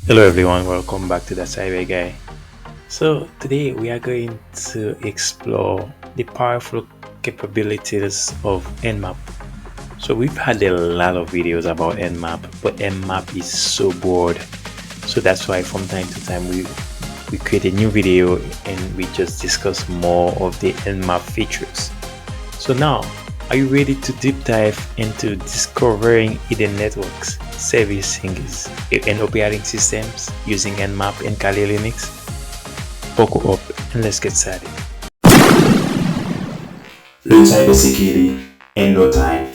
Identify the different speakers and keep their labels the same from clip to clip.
Speaker 1: Hello everyone, welcome back to the Cyber Guy. So today we are going to explore the powerful capabilities of Nmap. So we've had a lot of videos about Nmap, but Nmap is so broad. So that's why from time to time we create a new video and we just discuss more of the Nmap features. So now, are you ready to deep dive into discovering hidden networks, servicing and operating systems using Nmap and Kali Linux? Buckle up and let's get started. Learn cybersecurity in no time.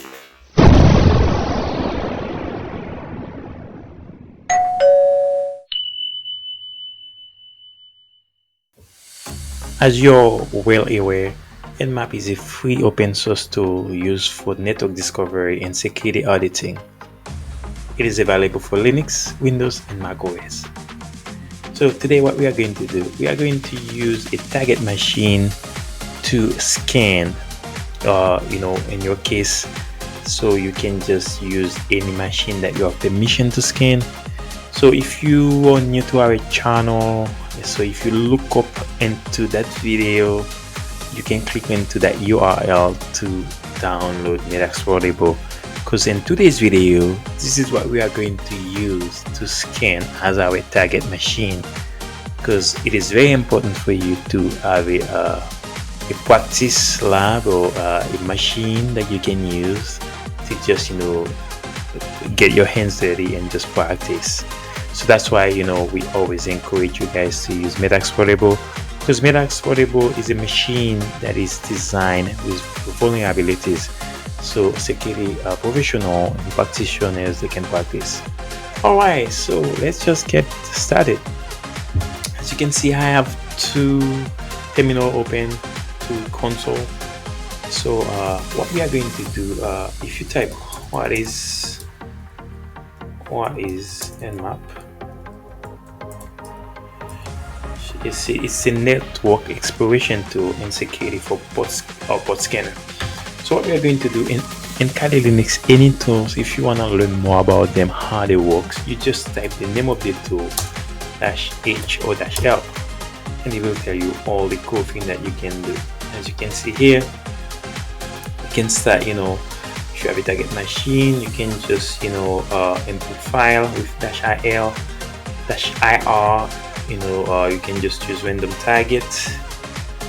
Speaker 1: As you're well aware, Nmap is a free open source tool used for network discovery and security auditing. It is available for Linux, Windows, and Mac OS. So today what we are going to do, we are going to use a target machine to scan, in your case, so you can just use any machine that you have permission to scan. So if you are new to our channel, so if you look up into that video, you can click into that URL to download Metasploitable, because in today's video this is what we are going to use to scan as our target machine, because it is very important for you to have a practice lab or a machine that you can use to just get your hands dirty and just practice. So that's why we always encourage you guys to use Metasploitable, because Metasploitable is a machine that is designed with vulnerabilities, so security professional and practitioners, they can practice. Alright, so let's just get started. As you can see, I have two terminal open, two console. So what we are going to do, if you type what is Nmap, you see it's a network exploration tool and security for port scanner. So what we are going to do in Kali Linux, any tools, if you want to learn more about them, how they work, you just type the name of the tool -H or -L, and it will tell you all the cool thing that you can do. As you can see here, you can start, if you have a target machine, you can just input file with -IL, -IR, you can just choose random target,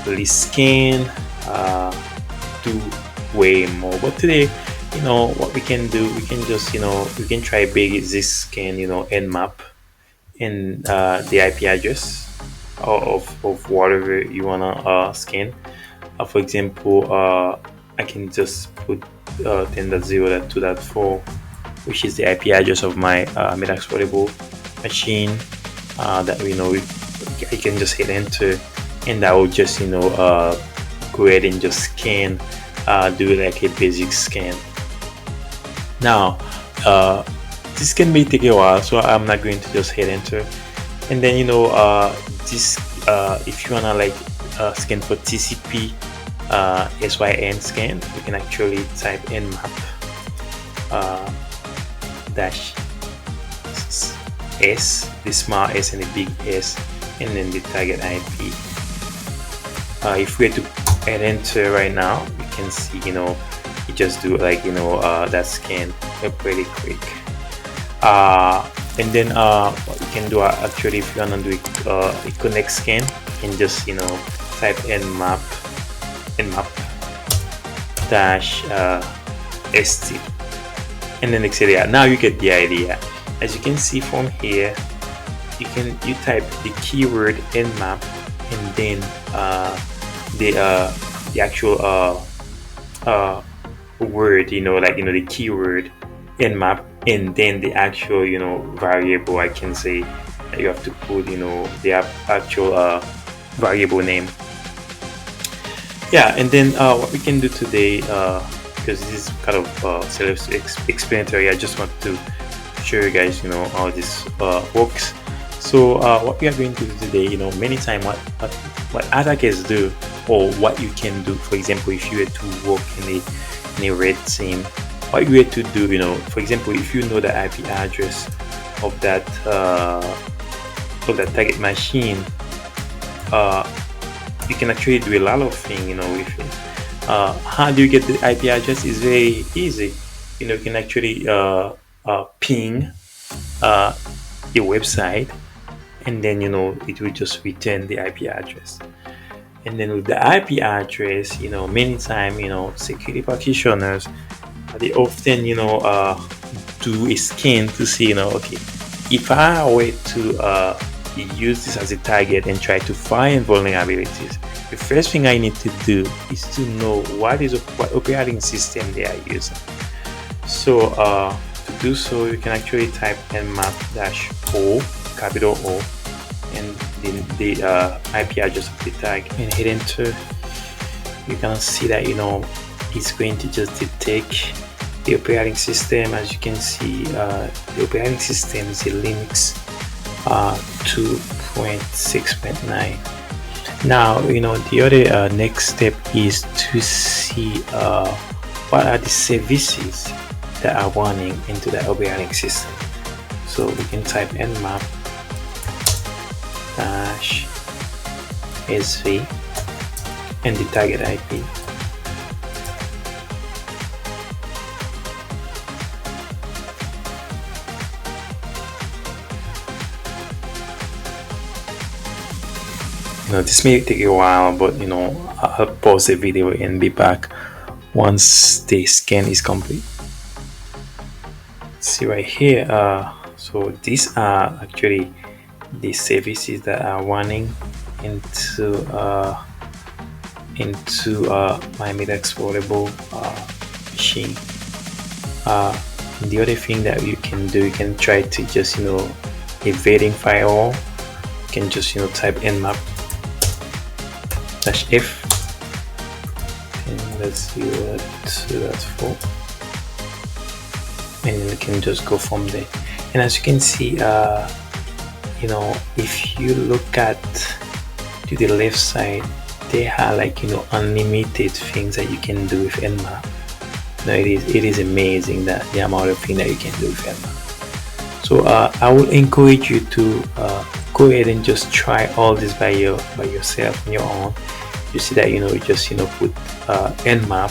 Speaker 1: list scan, do way more. But today, what we can do, we can just we can try basic scan, Nmap and the IP address of whatever you wanna scan. For example, I can just put 10.0.2.4, which is the IP address of my Metasploitable machine. That I can just hit enter, and that will just go ahead and just scan, do like a basic scan. Now this can be take a while, so I'm not going to just hit enter. And then this if you wanna scan for TCP SYN scan, you can actually type Nmap -S, the small s and the big S, and then the target IP. If we were to hit enter right now, you can see you just do that scan pretty quick. And then what you can do, actually, if you want to do a connect scan, you can just type Nmap -ST, and then etc. Now you get the idea. As you can see from here, you type the keyword Nmap, and then the actual word, the keyword Nmap, and then the actual variable, I can say, that you have to put the actual variable name. Yeah, and then what we can do today, because this is kind of self-explanatory, I just want to show you guys how this works. So what we are going to do today, many times what attackers do, or what you can do, for example, if you were to work in a red team, what you were to do, for example, if you know the IP address of that of the target machine, you can actually do a lot of things, with it. How do you get the IP address? Is very easy. You can actually ping a website, and then it will just return the IP address. And then with the IP address, many times, security practitioners, they often, do a scan to see, okay, if I were to use this as a target and try to find vulnerabilities, the first thing I need to do is to know what operating system they are using. So to do so, you can actually type nmap-o, capital O, and then the IP address of the tag, and hit enter. You can see that it's going to just detect the operating system. As you can see, the operating system is a Linux 2.6.9. Now the other next step is to see what are the services that are running into the operating system. So we can type nmap -sv and the target IP. This may take a while, but I'll pause the video and be back once the scan is complete. See right here, so these are actually the services that are running into my Metasploitable machine. The other thing that you can do, you can try to just evading firewall. You can just type nmap-f, and let's see what that's for, and then you can just go from there. And as you can see, if you look at to the left side, they are unlimited things that you can do with Nmap. It is amazing that the amount of things that you can do with Nmap. So I would encourage you to go ahead and just try all this by yourself on your own. You see that you just put Nmap,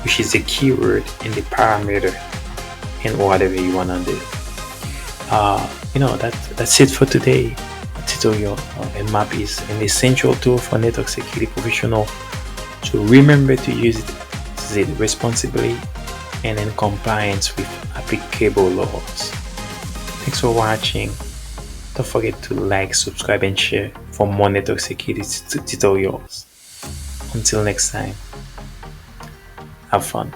Speaker 1: which is the keyword, in the parameter, and whatever you want to do. That's it for today tutorial. Nmap is an essential tool for network security professional, so remember to use it responsibly and in compliance with applicable laws. Thanks for watching. Don't forget to like, subscribe, and share for more network security tutorials. Until next time, have fun.